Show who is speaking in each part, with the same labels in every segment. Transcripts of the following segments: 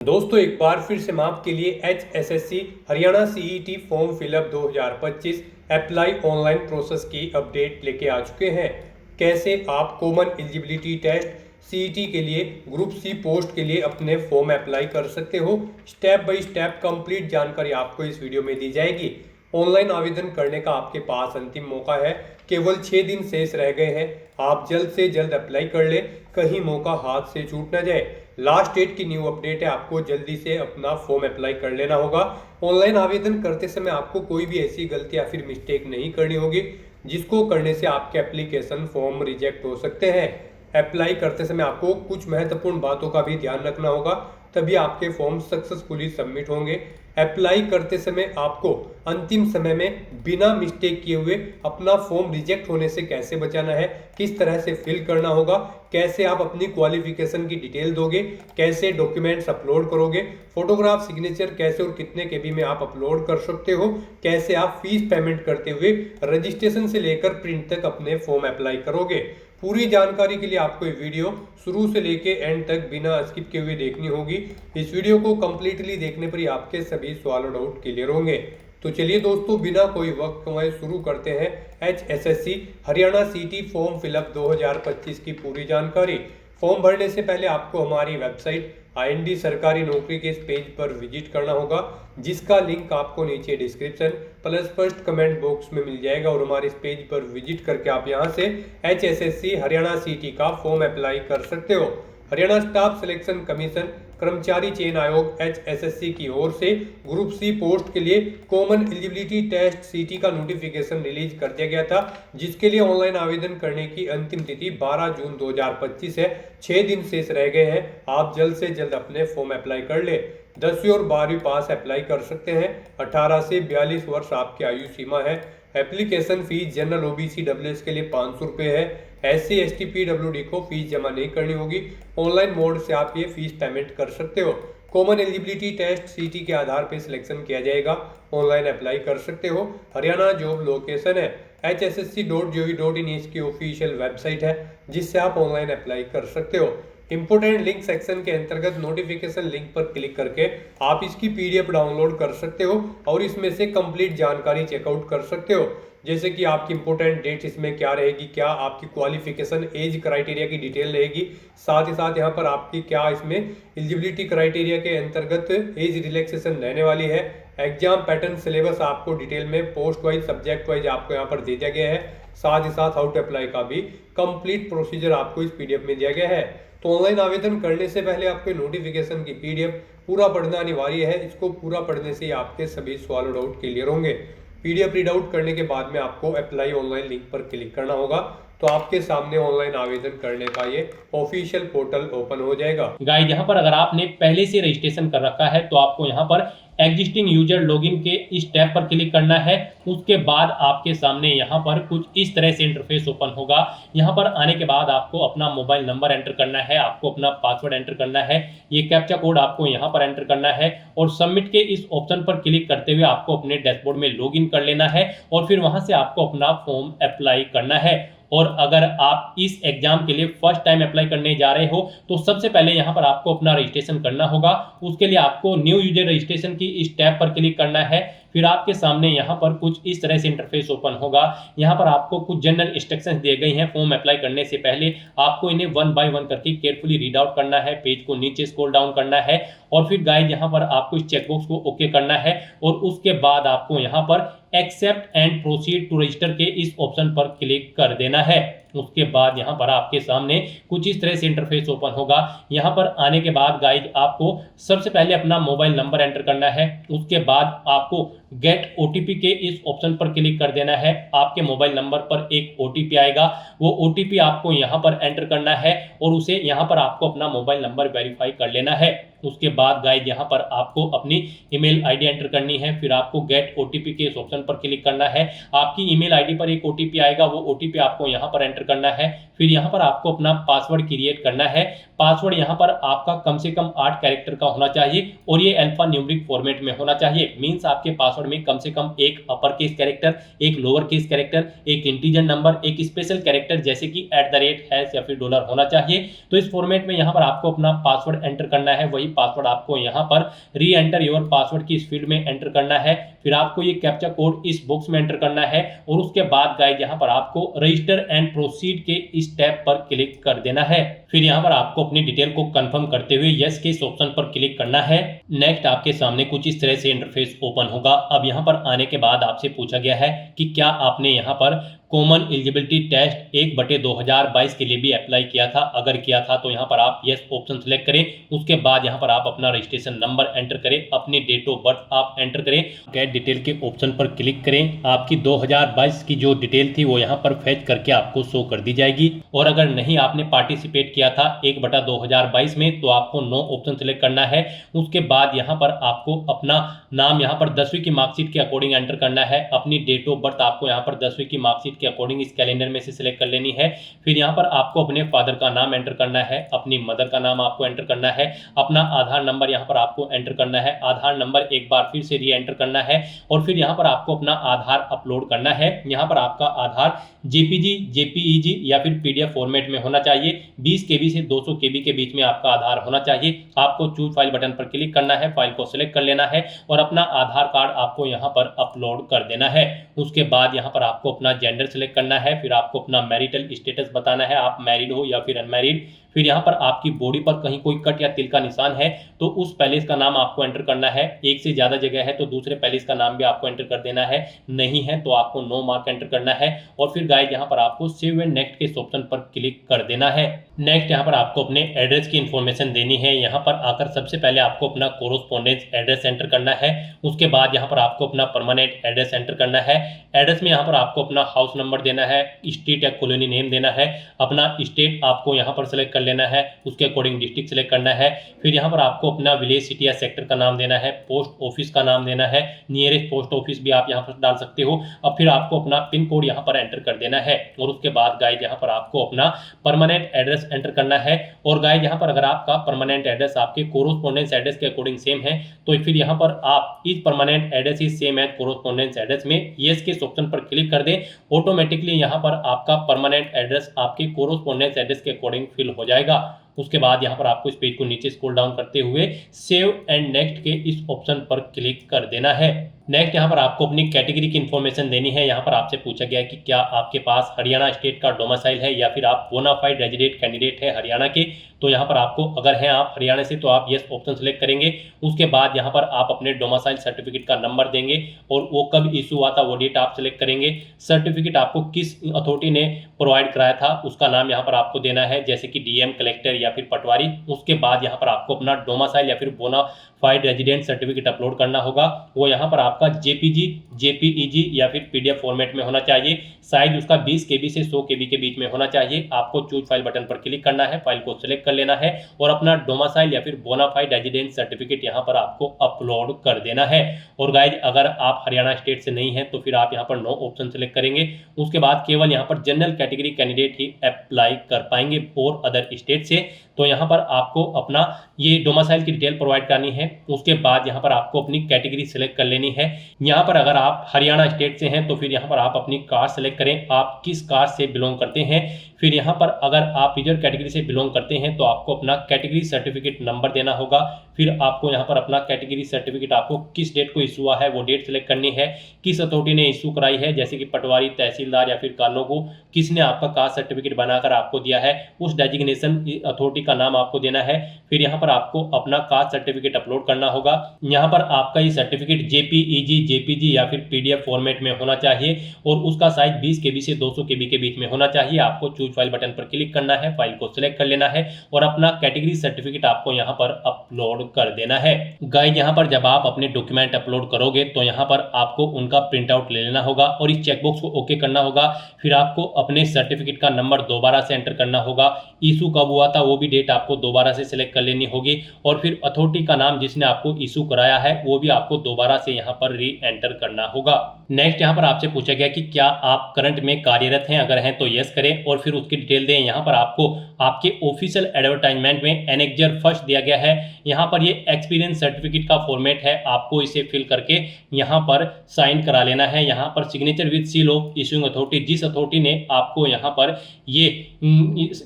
Speaker 1: दोस्तों एक बार फिर से मैं आपके लिए HSSC Haryana CET form fill up 2025 apply online process की अपडेट लेके आ चुके हैं। कैसे आप कॉमन एलिजिबिलिटी टेस्ट CET के लिए ग्रुप C पोस्ट के लिए अपने फॉर्म अप्लाई कर सकते हो, स्टेप बाय स्टेप कंप्लीट जानकारी आपको इस वीडियो में दी जाएगी। ऑनलाइन आवेदन करने का आपके पास अंतिम मौका है, केवल 6 दिन शेष रह गए हैं। आप जल्द से जल्द अप्लाई कर ले, कहीं मौका हाथ से छूट ना जाए। लास्ट डेट की न्यू अपडेट है, आपको जल्दी से अपना फॉर्म अप्लाई कर लेना होगा। ऑनलाइन आवेदन करते समय आपको कोई भी ऐसी गलती या फिर मिस्टेक नहीं करनी होगी जिसको करने से आपके एप्लीकेशन फॉर्म रिजेक्ट हो सकते हैं। अप्लाई करते समय आपको कुछ महत्वपूर्ण बातों का भी ध्यान रखना होगा, तभी आपके फॉर्म सक्सेसफुली सबमिट होंगे। अप्लाई करते समय आपको अंतिम समय में बिना मिस्टेक किए हुए अपना फॉर्म रिजेक्ट होने से कैसे बचाना है, किस तरह से फिल करना होगा, कैसे आप अपनी क्वालिफिकेशन की डिटेल दोगे, कैसे डॉक्यूमेंट्स अपलोड करोगे, फोटोग्राफ सिग्नेचर कैसे और कितने केबी में आप अपलोड कर सकते हो, कैसे आप फीस पेमेंट करते हुए रजिस्ट्रेशन से लेकर प्रिंट तक अपने फॉर्म अप्लाई करोगे। पूरी जानकारी के लिए आपको ये वीडियो शुरू से लेके एंड तक बिना स्किप किए हुए देखनी होगी। इस वीडियो को कंप्लीटली देखने पर ही आपके सभी सवाल और डाउट क्लियर होंगे। तो चलिए दोस्तों, बिना कोई वक्त गंवाए शुरू करते हैं HSSC Haryana CET form fill up 2025 की पूरी जानकारी। फॉर्म भरने से पहले आपको हमारी वेबसाइट IND सरकारी नौकरी के इस पेज पर विजिट करना होगा, जिसका लिंक आपको नीचे description plus first comment box में मिल जाएगा। और हमारे इस पेज पर विजिट करके आप यहां से HSSC हरियाणा CET का फॉर्म अप्लाई कर सकते हो। हरियाणा स्टाफ सिलेक्शन कमीशन कर्मचारी चयन आयोग HSSC की ओर से ग्रुप C पोस्ट के लिए कॉमन एलिजिबिलिटी टेस्ट CET का नोटिफिकेशन रिलीज कर दिया गया था, जिसके लिए ऑनलाइन आवेदन करने की अंतिम तिथि 12 जून 2025 है। 6 दिन शेष रह गए हैं, आप जल्द से जल्द अपने फॉर्म अप्लाई कर ले। 10वीं और 12वीं पास अप्लाई कर सकते हैं। 18 से 42 वर्ष आपकी आयु सीमा है। Application fees general OBC WS के लिए 500 रुपये है। SC ST PWD को फीस जमा नहीं करनी होगी। ऑनलाइन मोड से आप ये फीस पेमेंट कर सकते हो। कॉमन एलिजिबिलिटी टेस्ट CET के आधार पर सिलेक्शन किया जाएगा। ऑनलाइन अप्लाई कर सकते हो। हरियाणा जॉब लोकेशन है hssc.gov.in इसकी ऑफिशियल वेबसाइट है, जिससे आप ऑनलाइन अप्लाई कर सकते हो। इंपोर्टेंट लिंक सेक्शन के अंतर्गत नोटिफिकेशन लिंक पर क्लिक करके आप इसकी PDF डाउनलोड कर सकते हो और इसमें से कंप्लीट जानकारी चेकआउट कर सकते हो, जैसे कि आपकी इंपोर्टेंट डेट्स इसमें क्या रहेगी, क्या आपकी क्वालिफिकेशन एज क्राइटेरिया की डिटेल रहेगी, साथ ही साथ यहाँ पर आपकी क्या इसमें एलिजिबिलिटी क्राइटेरिया के अंतर्गत एज रिलैक्सेशन रहने वाली है। एग्जाम पैटर्न सिलेबस आपको डिटेल में पोस्ट वाइज सब्जेक्ट वाइज आपको यहाँ पर दे दिया गया है। साथ ही साथ हाउ टू अप्लाई का भी कंप्लीट प्रोसीजर आपको इस PDF में दिया गया है। तो ऑनलाइन आवेदन करने से पहले आपके नोटिफिकेशन की PDF पूरा पढ़ना अनिवार्य है। इसको पूरा पढ़ने से ही आपके सभी सवाल और डाउट क्लियर होंगे। PDF रीड आउट करने के बाद में आपको अप्लाई ऑनलाइन लिंक पर क्लिक करना होगा, तो आपके सामने ऑनलाइन आवेदन करने का ये ऑफिशियल पोर्टल ओपन हो जाएगा।
Speaker 2: गाइड यहाँ पर अगर आपने पहले से रजिस्ट्रेशन कर रखा है तो आपको यहाँ पर एग्जिस्टिंग यूजर लॉगिन के इस टैब पर क्लिक करना है। उसके बाद आपके सामने यहाँ पर कुछ इस तरह से इंटरफेस ओपन होगा। यहाँ पर आने के बाद आपको अपना मोबाइल नंबर एंटर करना है, आपको अपना पासवर्ड एंटर करना है, ये कैप्चा कोड आपको यहाँ पर एंटर करना है और सबमिट के इस ऑप्शन पर क्लिक करते हुए आपको अपने डैशबोर्ड में लॉगिन कर लेना है और फिर वहां से आपको अपना फॉर्म अप्लाई करना है। और अगर आप इस एग्जाम के लिए फर्स्ट टाइम अप्लाई करने जा रहे हो तो सबसे पहले यहाँ पर आपको अपना रजिस्ट्रेशन करना होगा। उसके लिए आपको न्यू यूजर रजिस्ट्रेशन की इस टैब पर क्लिक करना है। फिर आपके सामने यहाँ पर कुछ इस तरह से इंटरफेस ओपन होगा। यहाँ पर आपको कुछ जनरल इंस्ट्रक्शंस दिए गए हैं। फॉर्म अप्लाई करने से पहले आपको इन्हें 1 बाय 1 करके केयरफुली रीड आउट करना है, पेज को नीचे स्क्रॉल डाउन करना है और फिर गाइड यहाँ पर आपको इस चेकबॉक्स को ओके करना है और उसके बाद आपको यहाँ पर accept and proceed to register के इस ऑप्शन पर क्लिक कर देना है। उसके बाद यहाँ पर आपके सामने कुछ इस तरह से इंटरफेस ओपन होगा। यहाँ पर आने के बाद गाइड आपको सबसे पहले अपना मोबाइल नंबर एंटर करना है। उसके बाद आपको गेट OTP के इस ऑप्शन पर क्लिक कर देना है। आपके मोबाइल नंबर पर एक OTP आएगा, वो OTP आपको यहाँ पर एंटर करना है और उसे यहाँ पर आपको अपना मोबाइल नंबर वेरीफाई कर लेना है। उसके बाद गाइड यहाँ पर आपको अपनी ईमेल आईडी एंटर करनी है। फिर आपको गेट OTP के इस ऑप्शन पर क्लिक करना है। आपकी ईमेल आईडी पर एक OTP आएगा, वो OTP आपको यहाँ पर एंटर करना है। फिर यहाँ पर आपको अपना पासवर्ड क्रिएट करना है। पासवर्ड यहाँ पर आपका कम से कम 8 कैरेक्टर का होना चाहिए और ये अल्फा न्यूमेरिक फॉर्मेट में होना चाहिए। मींस आपके पासवर्ड में कम से कम एक अपर केस कैरेक्टर, एक लोअर केस कैरेक्टर, एक इंटीजर नंबर, एक स्पेशल कैरेक्टर जैसे कि @ या फिर डॉलर होना चाहिए। तो इस फॉर्मेट में यहाँ पर आपको अपना पासवर्ड एंटर करना है। वही पासवर्ड आपको यहाँ पर री एंटर योर पासवर्ड की इस फील्ड में एंटर करना है। फिर आपको ये कैप्चा कोड इस बॉक्स में एंटर करना है और उसके बाद गाइस यहाँ पर आपको रजिस्टर एंड प्रोसीड के इस टैब पर क्लिक कर देना है। फिर यहाँ पर आपको अपनी डिटेल को कंफर्म करते हुए यस के इस ऑप्शन पर क्लिक करना है। नेक्स्ट आपके सामने कुछ इस तरह से इंटरफेस ओपन होगा। अब यहाँ पर आने के बाद आपसे पूछा गया है कि क्या आपने यहाँ पर कॉमन एलिजिबिलिटी टेस्ट 1/2022 के लिए भी अप्लाई किया था। अगर किया था तो यहाँ पर आप यस ऑप्शन सेलेक्ट करें। उसके बाद यहाँ पर आप अपना रजिस्ट्रेशन नंबर एंटर करें, अपनी डेट ऑफ बर्थ आप एंटर करें, गेट डिटेल के ऑप्शन पर क्लिक करें। आपकी 2022 की जो डिटेल थी वो यहाँ पर फेच करके आपको शो कर दी जाएगी। और अगर नहीं आपने पार्टिसिपेट किया था 1/2022 में तो आपको नो ऑप्शन सेलेक्ट करना है। उसके बाद यहाँ पर आपको अपना नाम यहाँ पर 10वीं की मार्कशीट के अकॉर्डिंग एंटर करना है। अपनी डेट ऑफ बर्थ आपको यहाँ पर 10वीं की मार्कशीट के अकॉर्डिंग इस कैलेंडर में से सिलेक्ट कर लेनी है। फिर यहाँ पर आपको अपने फादर का नाम एंटर करना है, अपनी मदर का नाम आपको एंटर करना है, अपना आधार नंबर यहाँ पर आपको एंटर करना है। आधार नंबर एक बार फिर से री एंटर करना है और फिर यहाँ पर आपको अपना आधार अपलोड करना है। यहाँ पर आपका आधार जेपीजी, जेपीईजी या फिर पीडीएफ फॉर्मेट में होना चाहिए। 20 केबी से 200 केबी के बीच में आपका आधार होना चाहिए। आपको चूज फाइल बटन पर क्लिक करना है, फाइल को सिलेक्ट कर लेना है और अपना आधार कार्ड आपको यहाँ पर अपलोड कर देना है। उसके बाद यहाँ पर आपको अपना जेंडर सिलेक्ट करना है। फिर आपको अपना मैरिटल स्टेटस बताना है, आप मैरिड हो या फिर अनमैरिड। फिर यहाँ पर आपकी बॉडी पर कहीं कोई कट या तिल का निशान है तो उस पैलेस का नाम आपको एंटर करना है। एक से ज्यादा जगह है तो दूसरे पैलेस का नाम भी आपको एंटर कर देना है, नहीं है तो आपको नो मार्क एंटर करना है। और फिर गाइस यहाँ पर आपको सेव एंड नेक्स्ट के ऑप्शन पर क्लिक कर देना है। नेक्स्ट यहाँ पर आपको अपने एड्रेस की इंफॉर्मेशन देनी है। यहाँ पर आकर सबसे पहले आपको अपना कोरोस्पोंडेंस एड्रेस एंटर करना है। उसके बाद यहाँ पर आपको अपना परमानेंट एड्रेस एंटर करना है। एड्रेस में यहाँ पर आपको अपना हाउस नंबर देना है, स्ट्रीट या कॉलोनी नेम देना है, अपना स्टेट आपको यहाँ पर सेलेक्ट लेना है, उसके अकॉर्डिंग डिस्ट्रिक्ट सेलेक्ट करना है। फिर यहाँ पर आपको अपना विलेज, सिटी या सेक्टर का नाम देना है, पोस्ट ऑफिस का नाम देना है, नियरेस्ट पोस्ट ऑफिस भी आप यहाँ पर डाल सकते हो। अब फिर आपको अपना पिन कोड यहाँ पर एंटर कर देना है और उसके बाद गाइस यहाँ पर आपको अपना परमानेंट एड्रेस एंटर करना है। और गाइस यहाँ पर अगर आपका परमानेंट एड्रेस आपके कोरोस्पोंडेंस एड्रेस के अकॉर्डिंग सेम है तो फिर यहाँ पर आप इस permanent address is same as correspondence address में यस के ऑप्शन पर क्लिक कर दें। ऑटोमेटिकली यहाँ पर आपका परमानेंट एड्रेस आपके कोरोस्पोंडेंस एड्रेस के अकॉर्डिंग फिल हो जाएगा। उसके बाद यहाँ पर आपको इस पेज को नीचे स्क्रॉल डाउन करते हुए सेव एंड नेक्स्ट के इस ऑप्शन पर क्लिक कर देना है। नेक्स्ट यहाँ पर आपको अपनी कैटेगरी की इंफॉर्मेशन देनी है। यहाँ पर आपसे पूछा गया है कि क्या आपके पास हरियाणा स्टेट का डोमिसाइल है या फिर आप बोनाफाइड रेजिडेंट कैंडिडेट है हरियाणा के। तो यहाँ पर आपको अगर हैं आप हरियाणा से तो आप यस ऑप्शन सेलेक्ट करेंगे। उसके बाद यहाँ पर आप अपने डोमिसाइल सर्टिफिकेट का नंबर देंगे और वो कब इशू हुआ था वो डेट आप सेलेक्ट करेंगे। सर्टिफिकेट आपको किस अथॉरिटी ने प्रोवाइड कराया था उसका नाम यहाँ पर आपको देना है, जैसे कि डीएम, कलेक्टर या फिर पटवारी। उसके बाद यहाँ पर आपको अपना डोमिसाइल या फिर बोनाफाइड रेजिडेंट सर्टिफिकेट अपलोड करना होगा। वो यहाँ पर आपका जेपीजी, जेपीईजी या फिर पीडीएफ फॉर्मेट में होना चाहिए। साइज उसका 20 केबी से 100 केबी के बीच में होना चाहिए। आपको चूज फाइल बटन पर क्लिक करना है, फाइल को सिलेक्ट कर लेना है और अपना डोमिसाइल या फिर बोनाफाइड रेजिडेंट सर्टिफिकेट यहाँ पर आपको अपलोड कर देना है। और गाइज अगर आप हरियाणा स्टेट से नहीं है तो फिर आप यहाँ पर नो ऑप्शन सेलेक्ट करेंगे। उसके बाद केवल यहाँ पर जनरल कैटेगरी कैंडिडेट ही अप्लाई कर पाएंगे और अदर स्टेट से। तो यहाँ पर आपको अपना ये डोमिसाइल की डिटेल प्रोवाइड करनी है। उसके बाद यहाँ पर आपको अपनी कैटेगरी सेलेक्ट कर लेनी है। यहाँ पर अगर आप हरियाणा स्टेट से हैं तो फिर यहाँ पर आप अपनी कास्ट सेलेक्ट करें, आप किस कास्ट से बिलोंग करते हैं। फिर यहाँ पर अगर आप रिजर्व कैटेगरी से बिलोंग करते हैं तो आपको अपना कैटेगरी सर्टिफिकेट नंबर देना होगा। फिर आपको यहाँ पर अपना कैटेगरी सर्टिफिकेट आपको किस डेट को इशू हुआ है वो डेट सेलेक्ट करनी है, किस अथॉरिटी ने इशू कराई है, जैसे कि पटवारी, तहसीलदार या फिर कानों को किसने आपका कास्ट सर्टिफिकेट बनाकर आपको दिया है उस डेजिग्नेशन अथॉरिटी का नाम आपको देना है। फिर यहाँ पर आपको अपना कास्ट सर्टिफिकेट अपलोड करना होगा। यहाँ पर आपका ये सर्टिफिकेट जेपीईजी, जेपीजी या फिर पीडीएफ फॉर्मेट में होना चाहिए और उसका साइज 20 केबी से 200 केबी के बीच में होना चाहिए। आपको चूज फाइल बटन पर क्लिक करना है, फाइल को सिलेक्ट कर लेना है और अपना कैटेगरी सर्टिफिकेट आपको यहाँ पर अपलोड कर देना है। गाइस यहाँ पर जब आप अपने डॉक्यूमेंट अपलोड करोगे तो यहाँ पर आपको उनका प्रिंट आउट ले लेना होगा और इस चेकबॉक्स को ओके करना होगा। फिर आपको अपने सर्टिफिकेट का नंबर दोबारा से एंटर करना होगा, इशू कब हुआ था वो भी डेट आपको दोबारा से सिलेक्ट कर लेनी होगी और फिर अथॉरिटी का नाम जिसने आपको इशू कराया है वो भी आपको दोबारा से यहाँ पर री एंटर करना होगा। नेक्स्ट यहाँ पर आपसे पूछा गया कि क्या आप करंट में कार्यरत हैं, अगर हैं तो यस करें और फिर उसकी डिटेल दें। यहाँ पर आपको आपके ऑफिशियल एडवर्टाइजमेंट में एनेक्जर फर्स्ट दिया गया है। यहाँ पर ये एक्सपीरियंस सर्टिफिकेट का फॉर्मेट है, आपको इसे फिल करके यहाँ पर साइन करा लेना है। यहाँ पर signature with seal of issuing authority, जिस अथॉरिटी ने आपको यहाँ पर ये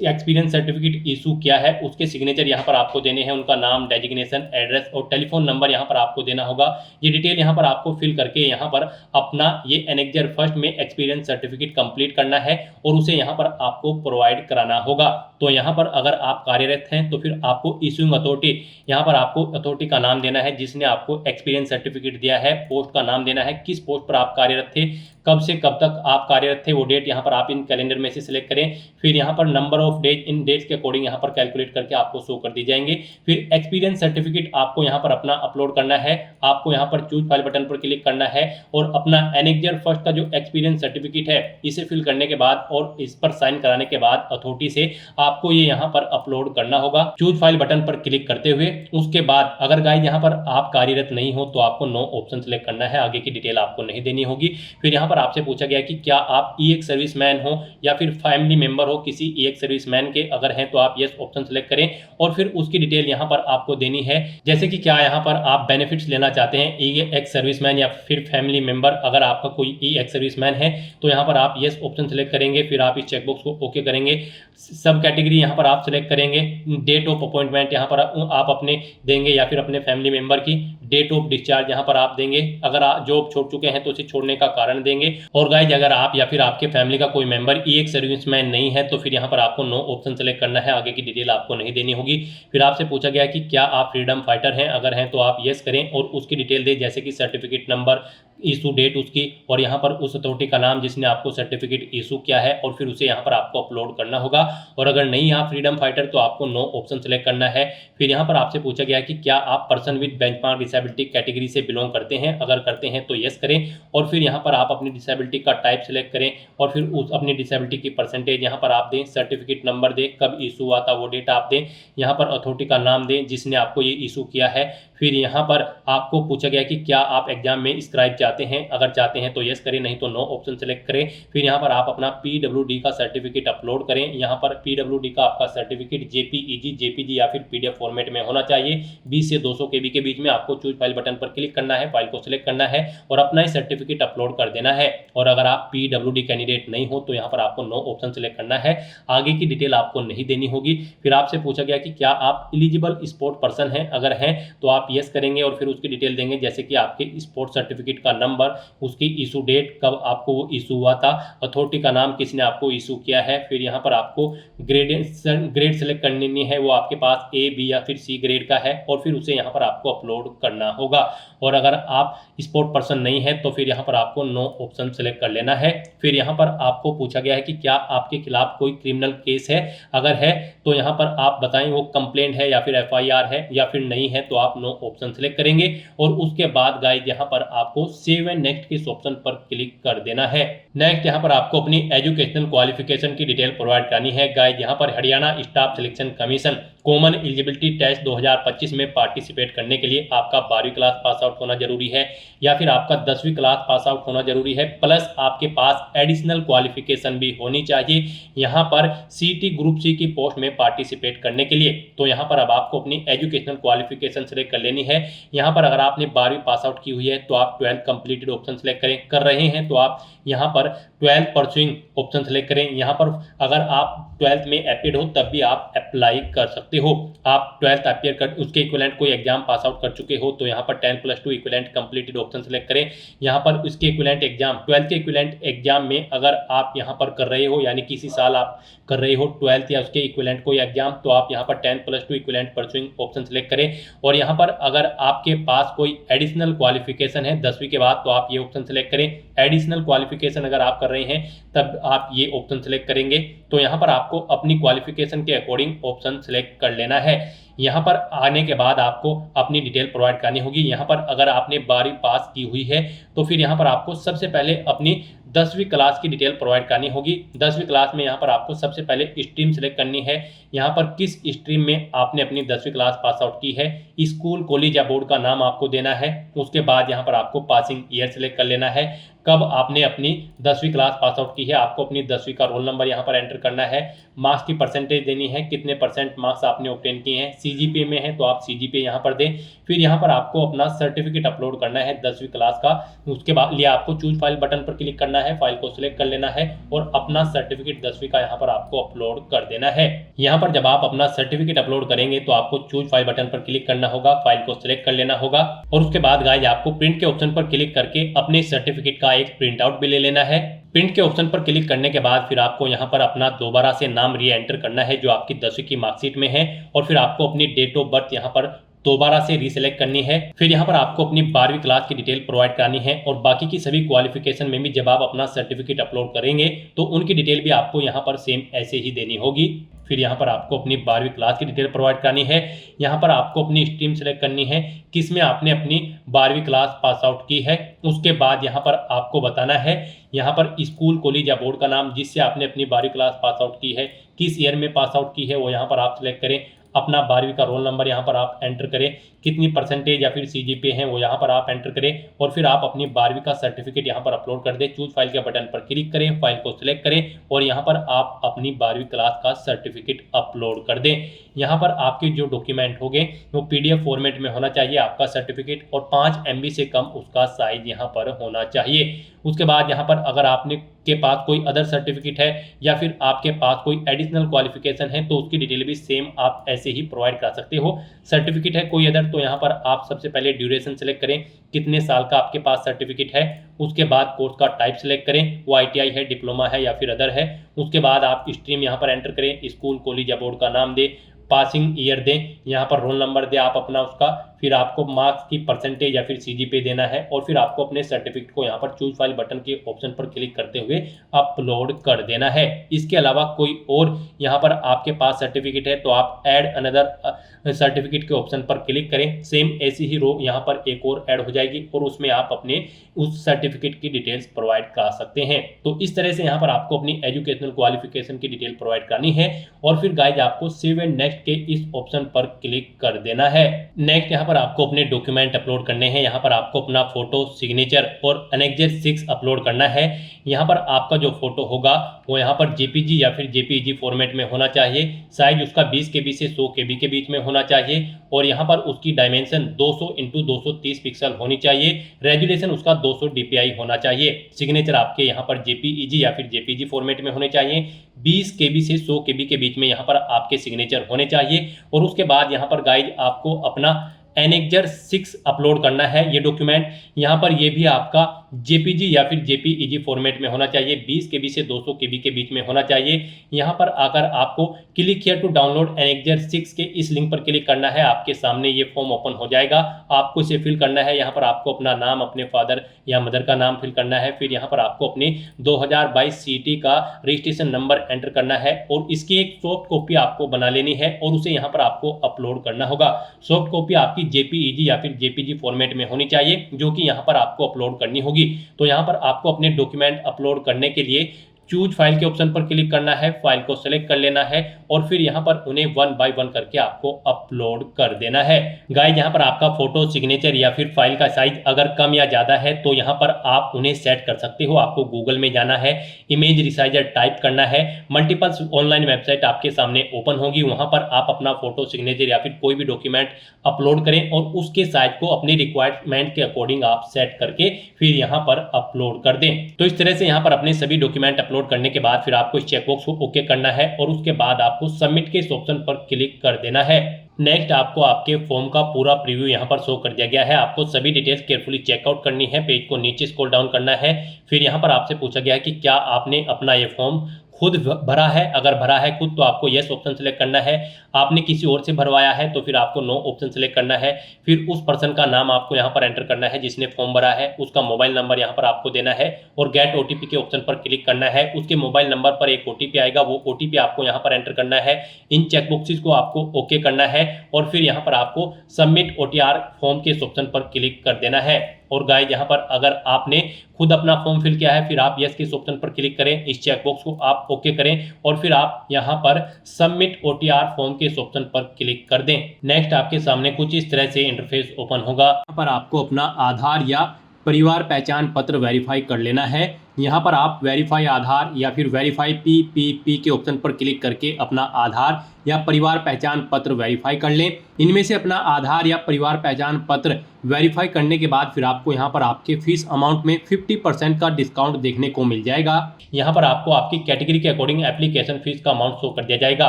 Speaker 2: एक्सपीरियंस सर्टिफिकेट इशू किया है उसके सिग्नेचर यहाँ पर आपको देने हैं, उनका नाम, डेजिग्नेशन, एड्रेस और टेलीफोन नंबर यहाँ पर आपको देना होगा। ये डिटेल यहाँ पर आपको फिल करके यहाँ पर अपना ये एनेक्जर फर्स्ट में एक्सपीरियंस सर्टिफिकेट कंप्लीट करना है और उसे यहाँ पर आपको प्रोवाइड कराना होगा। तो यहाँ पर अगर आप कार्यरत हैं तो फिर आपको इशूइंग अथॉरिटी, यहाँ पर आपको अथॉरिटी का नाम देना है जिसने आपको एक्सपीरियंस सर्टिफिकेट दिया है, पोस्ट का नाम देना है, किस पोस्ट पर आप कार्यरत थे, कब से कब तक आप कार्यरत थे, वो डेट यहाँ पर आप इन कैलेंडर में से सिलेक्ट करें। फिर यहाँ पर नंबर ऑफ डेज, इन डेट्स के अकॉर्डिंग यहाँ पर कैलकुलेट करके आपको शो कर दी जाएंगे। फिर एक्सपीरियंस सर्टिफिकेट आपको यहाँ पर अपना अपलोड करना है, आपको यहाँ पर चूज फाइल बटन पर क्लिक करना है और अपना एनेक्जर फर्स्ट का जो एक्सपीरियंस सर्टिफिकेट है इसे फिल करने के बाद और इस पर साइन कराने के बाद अथॉरिटी से आपको ये यहाँ पर अपलोड करना होगा चूज फाइल बटन पर क्लिक करते हुए। उसके बाद अगर गाइस यहाँ पर आप कार्यरत नहीं हो तो आपको नो ऑप्शन सेलेक्ट करना है, आगे की डिटेल आपको नहीं देनी होगी। फिर यहाँ पर आपसे पूछा गया कि क्या आप ईएक्स सर्विसमैन हो या फिर फैमिली मेंबर हो किसी ईएक्स सर्विसमैन के, अगर हैं तो आप यस ऑप्शन सेलेक्ट करें और फिर उसकी डिटेल यहाँ पर आपको देनी है, जैसे कि क्या यहाँ पर आप बेनिफिट्स लेना चाहते हैं ईएक्स सर्विसमैन या फिर फैमिली मेंबर। अगर आपका कोई ईएक्स सर्विसमैन है तो यहाँ पर आप यस ऑप्शन सेलेक्ट करेंगे, फिर आप इस चेकबॉक्स को ओके करेंगे। सब कैटेगरी यहाँ पर आप सेलेक्ट करेंगे, डेट ऑफ अपॉइंटमेंट यहाँ पर आप अपने देंगे या फिर अपने फैमिली मेंबर की, डेट ऑफ डिस्चार्ज यहाँ पर आप देंगे, अगर आप जॉब छोड़ चुके हैं तो उसे छोड़ने का कारण देंगे। और गाइस अगर आप या फिर आपके फैमिली का कोई मेंबर ईएक्स सर्विसमैन नहीं है तो फिर यहाँ पर आपको नो ऑप्शन सेलेक्ट करना है, आगे की डिटेल आपको नहीं देनी होगी। फिर आपसे पूछा गया कि क्या आप फ्रीडम फाइटर हैं, अगर हैं तो आप यस करें और उसकी डिटेल दें, जैसे कि सर्टिफिकेट नंबर, इशू डेट उसकी और यहाँ पर उस अथॉरिटी का नाम जिसने आपको सर्टिफिकेट इशू किया है और फिर उसे यहाँ पर आपको अपलोड करना होगा। और अगर नहीं आप फ्रीडम फाइटर तो आपको नो ऑप्शन सेलेक्ट करना है। फिर यहाँ पर आपसे पूछा गया कि क्या आप person with benchmark disability category से बिलोंग करते हैं, अगर करते हैं तो यस करें और फिर यहाँ पर आप अपनी डिसेबिलिटी का टाइप सेलेक्ट करें और फिर उस अपनी डिसेबिलिटी की परसेंटेज यहाँ पर आप दें, सर्टिफिकेट नंबर दें, कब इशू हुआ था वो डेट आप दें, यहाँ पर अथॉरिटी का नाम दें जिसने आपको ये इशू किया है। फिर यहाँ पर आपको पूछा गया कि क्या आप एग्जाम में स्क्राइब चाहते हैं, अगर चाहते हैं तो यस करें, नहीं तो नो ऑप्शन सेलेक्ट करें। फिर यहाँ पर आप अपना पीडब्ल्यूडी का सर्टिफिकेट अपलोड करें, यहाँ पर पीडब्ल्यूडी का आपका सर्टिफिकेट जेपीईजी, जेपीजी या फिर पीडीएफ फॉर्मेट में होना चाहिए। 20 से 200 केबी के बीच में आपको चूज फाइल बटन पर क्लिक करना है, फाइल को सिलेक्ट करना है और अपना ही सर्टिफिकेट अपलोड कर देना है। और अगर आप पीडब्ल्यूडी कैंडिडेट नहीं हो तो यहाँ पर आपको नो ऑप्शन सेलेक्ट करना है, आगे की डिटेल आपको नहीं देनी होगी। फिर आपसे पूछा गया कि क्या आप एलिजिबल स्पोर्ट पर्सन हैं, अगर हैं तो आप यस करेंगे और फिर उसकी डिटेल देंगे, जैसे कि आपके स्पोर्ट सर्टिफिकेट का नंबर, उसकी इशू डेट, कब आपको वो इशू हुआ था, अथॉरिटी का नाम किसने आपको इशू किया है। फिर यहाँ पर आपको ग्रेड सेलेक्ट करनी है, वो आपके पास ए, बी या फिर सी ग्रेड का है और फिर उसे यहाँ पर आपको अपलोड करना होगा। और अगर आप स्पोर्ट पर्सन नहीं है तो फिर यहाँ पर आपको नो ऑप्शन सेलेक्ट कर लेना है। फिर यहाँ पर आपको पूछा गया है कि क्या आपके खिलाफ कोई क्रिमिनल केस है, अगर है तो यहाँ पर आप बताएं वो कंप्लेंट है या फिर एफआईआर है, या फिर नहीं है तो आप नो ऑप्शन सेलेक्ट करेंगे। और उसके बाद गाइस यहाँ पर आपको सेव एंड नेक्स्ट के ऑप्शन पर क्लिक कर देना है। नेक्स्ट यहाँ पर आपको अपनी एजुकेशनल क्वालिफिकेशन की डिटेल प्रोवाइड करनी है। गाइस यहाँ पर Haryana staff selection commission common eligibility test 2025 में पार्टिसिपेट करने के लिए आपका 12वीं क्लास पास आउट होना जरूरी है या फिर आपका 10वीं क्लास पास आउट होना जरूरी है, प्लस आपके पास एडिशनल क्वालिफिकेशन भी होनी चाहिए यहाँ पर सीटी ग्रुप सी की पोस्ट में पार्टिसिपेट करने के लिए। तो यहाँ पर अब आपको अपनी एजुकेशनल क्वालिफिकेशन सेलेक्ट कर लेनी है। यहाँ पर अगर आपने 12वीं पास आउट की हुई है तो आप 12th कंप्लीटेड ऑप्शन सेलेक्ट करें, कर रहे हैं तो आप यहाँ पर 12th परस्यूइंग ऑप्शन सेलेक्ट करें। यहाँ पर अगर आप 12th में अपियर हो तब भी आप अप्लाई कर सकते हो। आप 12th अपियर कर उसके इक्विवेलेंट कोई एग्जाम पास आउट कर चुके हो तो यहाँ पर 10+2 इक्विवेलेंट कंप्लीटेड ऑप्शन सेलेक्ट करें। यहाँ पर उसके इक्विवेलेंट एग्जाम 12th के इक्विवेलेंट एग्जाम में अगर आप यहाँ पर कर रहे हो, यानी किसी साल आप कर रहे हो 12th या उसके इक्विवेलेंट कोई एग्जाम, तो आप यहाँ पर 10+2 इक्विवेलेंट परस्यूइंग ऑप्शन सेलेक्ट करें। और यहाँ पर अगर आपके पास कोई एडिशनल क्वालिफिकेशन है 10वीं के बाद तो आप ये ऑप्शन सेलेक्ट करें। एडिशनल क्वालिफिकेशन अगर आप कर रहे हैं तब आप ये ऑप्शन सेलेक्ट करेंगे। तो यहाँ पर आपको अपनी क्वालिफिकेशन के अकॉर्डिंग ऑप्शन सेलेक्ट कर लेना है। यहाँ पर आने के बाद आपको अपनी डिटेल प्रोवाइड करनी होगी। यहाँ पर अगर आपने 12वीं पास की हुई है तो फिर यहाँ पर आपको सबसे पहले अपनी 10वीं क्लास की डिटेल प्रोवाइड करनी होगी। 10वीं क्लास में यहाँ पर आपको सबसे पहले स्ट्रीम सेलेक्ट करनी है। यहाँ पर किस स्ट्रीम में आपने अपनी 10वीं क्लास पास आउट की है, स्कूल, कॉलेज या बोर्ड का नाम आपको देना है। उसके बाद यहाँ पर आपको पासिंग ईयर सेलेक्ट कर लेना है, कब आपने अपनी 10वीं क्लास पास आउट की है। आपको अपनी 10वीं का रोल नंबर यहाँ पर एंटर करना है, मार्क्स की परसेंटेज देनी है, कितने % मार्क्स आपने ऑब्टेन किए हैं। सीजीपीए में है तो आप सीजीपीए यहाँ पर दें। फिर यहाँ पर आपको अपना सर्टिफिकेट अपलोड करना है 10वीं क्लास का। उसके बाद लिए आपको चूज फाइल बटन पर क्लिक करना है, फाइल को सिलेक्ट कर लेना है और अपना सर्टिफिकेट 10वीं का यहाँ पर आपको अपलोड कर देना है। यहाँ पर जब आप अपना सर्टिफिकेट अपलोड करेंगे तो आपको चूज फाइल बटन पर क्लिक करना होगा, फाइल को सिलेक्ट कर लेना होगा और उसके बाद गाइस आपको प्रिंट के ऑप्शन पर क्लिक करके अपने सर्टिफिकेट का एक प्रिंट आउट भी ले लेना है। प्रिंट के ऑप्शन पर क्लिक करने के बाद फिर आपको यहाँ पर अपना दोबारा से नाम री एंटर करना है जो आपकी 10वीं की मार्कशीट में है और फिर आपको अपनी डेट ऑफ बर्थ यहाँ पर दोबारा से रीसेलेक्ट करनी है। फिर यहाँ पर आपको अपनी 12वीं क्लास की डिटेल प्रोवाइड करनी है और बाकी की सभी क्वालिफिकेशन में भी जब आप अपना सर्टिफिकेट अपलोड करेंगे तो उनकी डिटेल भी आपको यहाँ पर सेम ऐसे ही देनी होगी। फिर यहाँ पर आपको अपनी 12वीं क्लास की डिटेल प्रोवाइड करनी है। यहाँ पर आपको अपनी स्ट्रीम सेलेक्ट करनी है, किसमें आपने अपनी 12वीं क्लास पास आउट की है। उसके बाद यहाँ पर आपको बताना है यहाँ पर स्कूल, कॉलेज या बोर्ड का नाम जिससे आपने अपनी 12वीं क्लास पास आउट की है, किस ईयर में पास आउट की है वो यहाँ पर आप सिलेक्ट करें। अपना 12वीं का रोल नंबर यहाँ पर आप एंटर करें, कितनी % या फिर सीजीपीए है वो यहाँ पर आप एंटर करें और फिर आप अपनी 12वीं का सर्टिफिकेट यहाँ पर अपलोड कर दें। चूज फाइल के बटन पर क्लिक करें, फाइल को सिलेक्ट करें और यहाँ पर आप अपनी 12वीं क्लास का सर्टिफिकेट अपलोड कर दें। यहाँ पर आपके जो डॉक्यूमेंट होंगे वो PDF फॉर्मेट में होना चाहिए आपका सर्टिफिकेट और 5 MB से कम उसका साइज यहाँ पर होना चाहिए। उसके बाद यहाँ पर अगर आपने के पास कोई अदर सर्टिफिकेट है या फिर आपके पास कोई एडिशनल क्वालिफिकेशन है तो उसकी डिटेल भी सेम आप ऐसे ही प्रोवाइड कर सकते हो। सर्टिफिकेट है कोई अदर तो यहाँ पर आप सबसे पहले ड्यूरेशन सेलेक्ट करें, कितने साल का आपके पास सर्टिफिकेट है। उसके बाद कोर्स का टाइप सेलेक्ट करें, वो ITI है, डिप्लोमा है या फिर अदर है। उसके बाद आप स्ट्रीम यहाँ पर एंटर करें, स्कूल, कॉलेज या बोर्ड का नाम दें, पासिंग ईयर दें, यहाँ पर रोल नंबर दें आप अपना उसका। फिर आपको मार्क्स की % या फिर सीजीपीए देना है और फिर आपको अपने सर्टिफिकेट को यहाँ पर चूज फाइल बटन के ऑप्शन पर क्लिक करते हुए अपलोड कर देना है। इसके अलावा कोई और यहाँ पर आपके पास सर्टिफिकेट है तो आप ऐड अनदर सर्टिफिकेट के ऑप्शन पर क्लिक करें, सेम ऐसी ही रो यहाँ पर एक और ऐड हो जाएगी और उसमें आप अपने उस सर्टिफिकेट की डिटेल्स प्रोवाइड करा सकते हैं। तो इस तरह से यहाँ पर आपको अपनी एजुकेशनल क्वालिफिकेशन की डिटेल प्रोवाइड करनी है और फिर गाइज आपको सेव एंड नेक्स्ट के इस ऑप्शन पर क्लिक कर देना है। नेक्स्ट यहाँ पर आपको अपने डॉक्यूमेंट अपलोड करने हैं। यहाँ पर आपको अपना फोटो, सिग्नेचर और एनेक्सर 6 अपलोड करना है। यहाँ पर आपका जो फोटो होगा वो यहाँ पर JPG या फिर JPEG फॉर्मेट में होना चाहिए। साइज उसका 20 KB से 100 KB के बीच में होना चाहिए और यहाँ पर उसकी डायमेंशन 200 × 230 पिक्सल होनी चाहिए। रेजोल्यूशन उसका 200 DPI होना चाहिए। सिग्नेचर आपके यहाँ पर JPEG या फिर JPG फॉर्मेट में होने चाहिए। 20 KB से 100 KB के बीच में यहाँ पर आपके सिग्नेचर होने चाहिए और उसके बाद यहाँ पर गाइज आपको अपना एनेक्सर 6 अपलोड करना है। ये डॉक्यूमेंट यहाँ पर ये भी आपका JPG या फिर JPEG फॉर्मेट में होना चाहिए। 20 KB से 200 KB के बीच में होना चाहिए। यहाँ पर आकर आपको click here to download annexure 6 के इस लिंक पर क्लिक करना है। आपके सामने ये फॉर्म ओपन हो जाएगा, आपको इसे फिल करना है। यहाँ पर आपको अपना नाम, अपने फादर या मदर का नाम फिल करना है। फिर यहाँ पर आपको अपनी 2022 CET का रजिस्ट्रेशन नंबर एंटर करना है और इसकी एक सॉफ्ट कॉपी आपको बना लेनी है और उसे यहाँ पर आपको अपलोड करना होगा। सॉफ्ट कॉपी आपकी JPEG या फिर JPG फॉर्मेट में होनी चाहिए जो कि यहाँ पर आपको अपलोड करनी होगी। तो यहाँ पर आपको अपने डॉक्यूमेंट अपलोड करने के लिए चूज फाइल के ऑप्शन पर क्लिक करना है, फाइल को सेलेक्ट कर लेना है और फिर यहाँ पर उन्हें 1 by 1 करके आपको अपलोड कर देना है। गाइस यहाँ पर आपका फोटो, सिग्नेचर या फिर फाइल का साइज अगर कम या ज़्यादा है तो यहाँ पर आप उन्हें सेट कर सकते हो। आपको गूगल में जाना है, इमेज रिसाइजर टाइप करना है, मल्टीपल्स ऑनलाइन वेबसाइट आपके सामने ओपन होगी, वहाँ पर आप अपना फोटो, सिग्नेचर या फिर कोई भी डॉक्यूमेंट अपलोड करें और उसके साइज को अपनी रिक्वायरमेंट के अकॉर्डिंग आप सेट करके फिर यहाँ पर अपलोड कर दें। तो इस तरह से यहाँ पर अपने सभी डॉक्यूमेंट अपलोड करने के बाद फिर आपको इस चेकबॉक्स को ओके करना है और उसके बाद आपको सबमिट के इस ऑप्शन पर क्लिक कर देना है। नेक्स्ट आपको आपके फॉर्म का पूरा प्रीव्यू यहाँ पर शो कर दिया गया है। आपको सभी डिटेल्स केयरफुली चेकआउट करनी है, पेज को नीचे स्क्रॉल डाउन करना है। फिर यहाँ पर आपसे पूछा गया है कि क्या आपने अपना ये फॉर्म खुद भरा है, अगर भरा है खुद तो आपको यस ऑप्शन सेलेक्ट करना है। आपने किसी और से भरवाया है तो फिर आपको नो ऑप्शन सेलेक्ट करना है। फिर उस पर्सन का नाम आपको यहाँ पर एंटर करना है जिसने फॉर्म भरा है, उसका मोबाइल नंबर यहाँ पर आपको देना है और गेट ओटीपी के ऑप्शन पर क्लिक करना है। उसके मोबाइल नंबर पर एक ओटीपी आएगा, वो ओटीपी आपको यहाँ पर एंटर करना है। इन चेकबॉक्सेस को आपको ओके करना है और फिर यहाँ पर आपको सबमिट ओटीआर फॉर्म के ऑप्शन पर क्लिक कर देना है। और गाइस यहाँ पर अगर आपने खुद अपना फॉर्म फिल किया है फिर आप यस के ऑप्शन पर क्लिक करें, इस चेकबॉक्स को आप ओके करें और फिर आप यहाँ पर सबमिट ओटीआर फॉर्म के ऑप्शन पर क्लिक कर दें। नेक्स्ट आपके सामने कुछ इस तरह से इंटरफेस ओपन होगा। यहाँ पर आपको अपना आधार या परिवार पहचान पत्र वेरीफाई कर लेना है। यहाँ पर आप वेरीफाई आधार या फिर वेरीफाई पीपीपी के ऑप्शन पर क्लिक करके अपना आधार या परिवार पहचान पत्र वेरीफाई कर लें। इनमें से अपना आधार या परिवार पहचान पत्र वेरीफाई करने के बाद फिर आपको यहाँ पर आपके फीस अमाउंट में 50% का डिस्काउंट देखने को मिल जाएगा। यहाँ पर आपको आपकी कैटेगरी के अकॉर्डिंग एप्लीकेशन फीस का अमाउंट शो कर दिया जाएगा।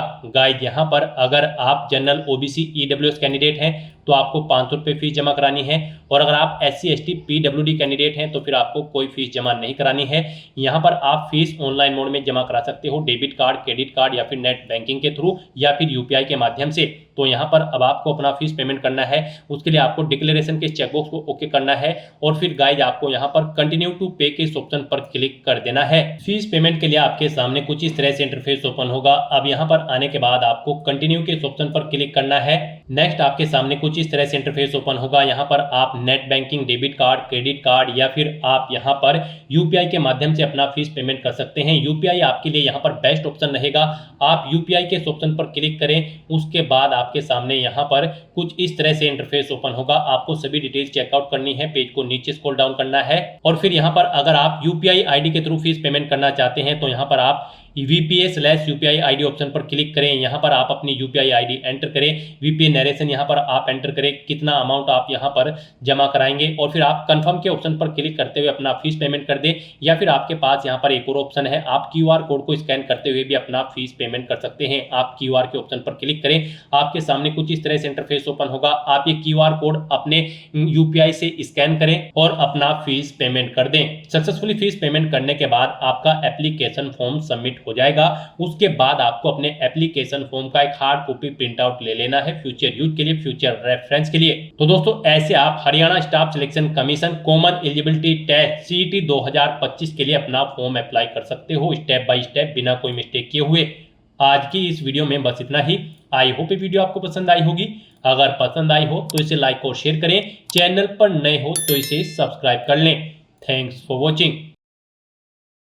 Speaker 2: गाइस यहाँ पर अगर आप जनरल ओबीसी ईडब्ल्यूएस कैंडिडेट हैं तो आपको 500 रुपये फीस जमा करानी है और अगर आप SC ST PWD कैंडिडेट हैं तो फिर आपको कोई फीस जमा नहीं करानी है। यहाँ पर आप फीस ऑनलाइन मोड में जमा करा सकते हो, डेबिट कार्ड, क्रेडिट कार्ड या फिर नेट बैंकिंग के थ्रू या फिर यूपीआई के माध्यम से। तो यहाँ पर अब आपको अपना फीस पेमेंट करना है, उसके लिए आपको डिक्लेरेशन के चेकबॉक्स को ओके करना है और फिर गाइज आपको यहाँ पर कंटिन्यू टू पे के ऑप्शन पर क्लिक कर देना है। फीस पेमेंट के लिए आपके सामने कुछ इस तरह से इंटरफेस ओपन होगा। अब यहाँ पर आने के बाद आपको कंटिन्यू के ऑप्शन पर क्लिक करना है। नेक्स्ट आपके सामने कुछ इस तरह से इंटरफेस ओपन होगा। यहाँ पर आप net banking, debit card, credit card या फिर आप यहाँ पर यूपीआई के माध्यम से अपना फीस पेमेंट कर सकते हैं। यूपीआई आपके लिए यहाँ पर बेस्ट ऑप्शन रहेगा। आप यूपीआई के ऑप्शन पर क्लिक करें, उसके बाद आपके सामने यहाँ पर कुछ इस तरह से इंटरफेस ओपन होगा। आपको सभी डिटेल्स चेकआउट करनी है, पेज को नीचे स्क्रॉल डाउन करना है और फिर यहाँ पर अगर आप यूपीआई आईडी के थ्रू फीस पेमेंट करना चाहते हैं तो यहाँ पर आप VPA/UPI आईडी ऑप्शन पर क्लिक करें। यहाँ पर आप अपनी यूपीआई आईडी एंटर करें, VPA नरेशन यहाँ पर आप एंटर करें, कितना अमाउंट आप यहाँ पर जमा कराएंगे और फिर आप कंफर्म के ऑप्शन पर क्लिक करते हुए अपना फीस पेमेंट कर दें। या फिर आपके पास यहाँ पर एक और ऑप्शन है, आप QR कोड को स्कैन करते हुए भी अपना फीस पेमेंट कर सकते हैं। आप QR के ऑप्शन पर क्लिक करें, आपके सामने कुछ इस तरह से इंटरफेस ओपन होगा। आप ये QR कोड अपने यूपीआई से स्कैन करें और अपना फीस पेमेंट कर दें। सक्सेसफुली फीस पेमेंट करने के बाद आपका एप्लीकेशन फॉर्म सबमिट हो जाएगा। उसके बाद आपको अपने एप्लीकेशन फॉर्म का एक हार्ड कॉपी प्रिंट आउट ले लेना है फ्यूचर यूज के लिए, फ्यूचर रेफरेंस के लिए। तो दोस्तों ऐसे आप Haryana staff selection commission common eligibility test CET 2025 के लिए अपना फॉर्म अप्लाई कर सकते हो स्टेप बाय स्टेप, बिना कोई मिस्टेक किए हुए। आज की इस वीडियो में बस इतना ही। आई होप ये वीडियो आपको पसंद आई होगी। अगर पसंद आई हो तो इसे लाइक और शेयर करें, चैनल पर नए हो तो इसे सब्सक्राइब कर लें। Thanks for watching.